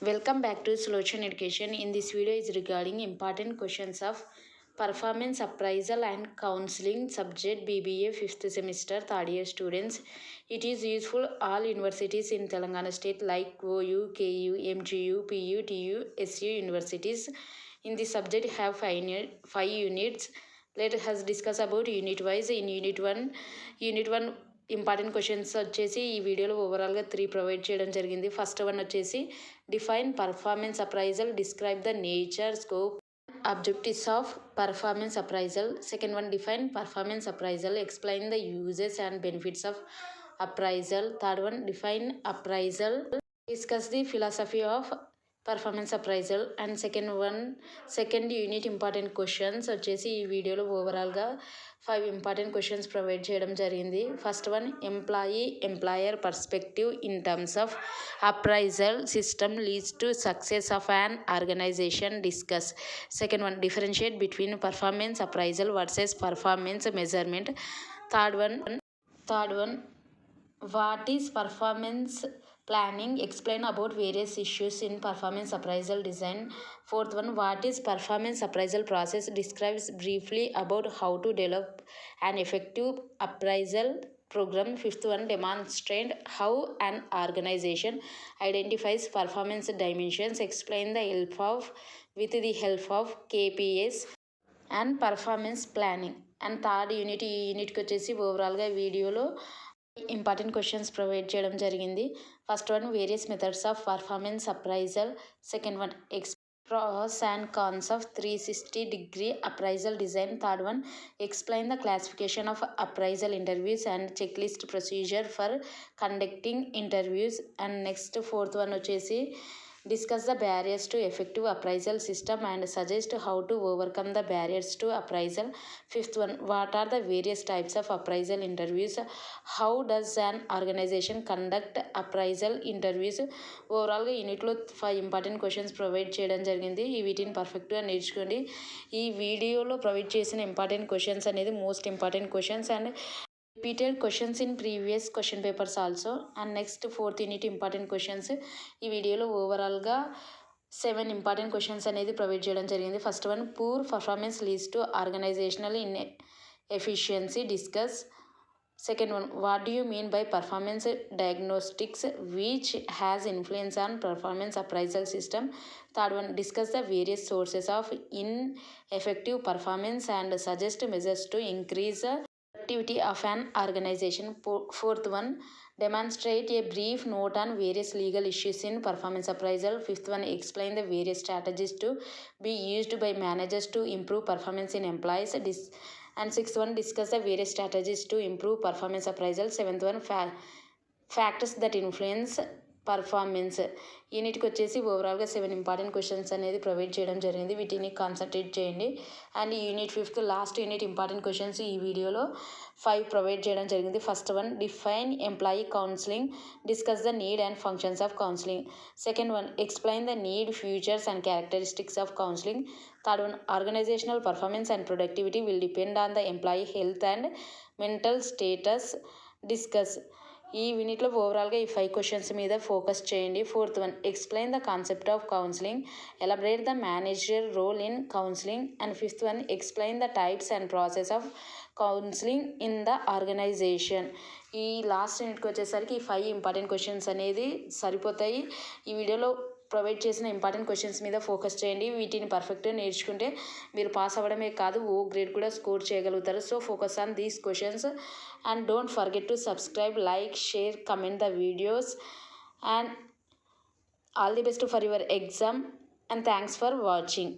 Welcome back to Solution Education. In this video is regarding important questions of performance appraisal and counseling subject BBA 5th semester 3rd year students. It is useful all universities in Telangana state like OU, KU, MGU, PU, TU, SU universities. In this subject have 5 units. Let us discuss about unit wise. In unit 1 important questions వచ్చేసి ఈ వీడియోలో ఓవరాల్గా 3 provide చేయడం జరిగింది. First one వచ్చేసి define performance appraisal, describe the nature, scope, objectives of performance appraisal. Second one, define performance appraisal, explain the uses and benefits of appraisal. Third one, define appraisal, discuss the philosophy of performance appraisal. And second unit important questions వచ్చేసి ఈ వీడియోలో ఓవరాల్గా 5 important questions provide చేయడం జరిగింది. First one, employer perspective in terms of appraisal system leads to success of an organisation, discuss. Second one, differentiate between performance appraisal versus performance measurement. Third one, what is performance planning, explain about various issues in performance appraisal design. Fourth one, what is performance appraisal process, describes briefly about how to develop an effective appraisal program. Fifth one, demonstrate how an organization identifies performance dimensions, explain the with the help of KPIs and performance planning. And third unit, ఈ యూనిట్కి వచ్చేసి ఓవరాల్గా వీడియోలో important questions provide చేయడం జరిగింది. First one, various methods of performance appraisal. Second one, pros and cons of 360-degree appraisal design. Third one, explain the classification of appraisal interviews and checklist procedure for conducting interviews. And next fourth one వచ్చేసి discuss the barriers to effective appraisal system and suggest how to overcome the barriers to appraisal. Fifth one, what are the various types of appraisal interviews, how does an organization conduct appraisal interviews. ఓవరాల్గా యూనిట్లో 5 important questions provide చేయడం జరిగింది. వీటిని పర్ఫెక్ట్గా నేర్చుకోండి. ఈ వీడియోలో provide చేసిన ఇంపార్టెంట్ క్వశ్చన్స్ అనేది most important questions and repeated questions in previous question papers also. And next fourth unit important questions. ఈ వీడియోలో ఓవరాల్గా 7 ఇంపార్టెంట్ క్వశ్చన్స్ అనేది ప్రొవైడ్ చేయడం జరిగింది. First one, poor performance leads to organisational inefficiency, discuss. Second one, what do you mean by performance diagnostics which has influence on performance appraisal system. Third one, discuss the various sources of ineffective performance and suggest measures to increase activity of an organization. Fourth one, demonstrate a brief note on various legal issues in performance appraisal. Fifth one, explain the various strategies to be used by managers to improve performance in employees. And sixth one, discuss the various strategies to improve performance appraisal. Seventh one, factors that influence performance. యూనిట్కి వచ్చేసి ఓవరాల్గా 7 important questions అనేది provide చేయడం జరిగింది. వీటిని concentrate చేయండి. And unit 5th last unit important questions ఈ వీడియోలో 5 ప్రొవైడ్ చేయడం జరిగింది. First one, define employee counselling, discuss the need and functions of counselling. Second one, explain the need, features and characteristics of counselling. Third one, organisational performance and productivity will depend on the employee health and mental status, discuss. ఈ యూనిట్లో ఓవరాల్గా ఈ 5 questions మీద focus చేయండి. Fourth one, explain the concept of counselling, elaborate the manager role in counselling. And fifth one, explain the types and process of counselling in the organisation. ఈ last యూనిట్కి వచ్చేసరికి ఈ 5 ఇంపార్టెంట్ క్వశ్చన్స్ అనేది సరిపోతాయి. ఈ వీడియోలో ప్రొవైడ్ చేసిన ఇంపార్టెంట్ క్వశ్చన్స్ మీద ఫోకస్ చేయండి. వీటిని పర్ఫెక్ట్గా నేర్చుకుంటే మీరు పాస్ అవ్వడమే కాదు, ఓ గ్రేడ్ కూడా స్కోర్ చేయగలుగుతారు. So focus on these questions and don't forget to subscribe, like, share, comment the videos. And all the best for your exam and thanks for watching.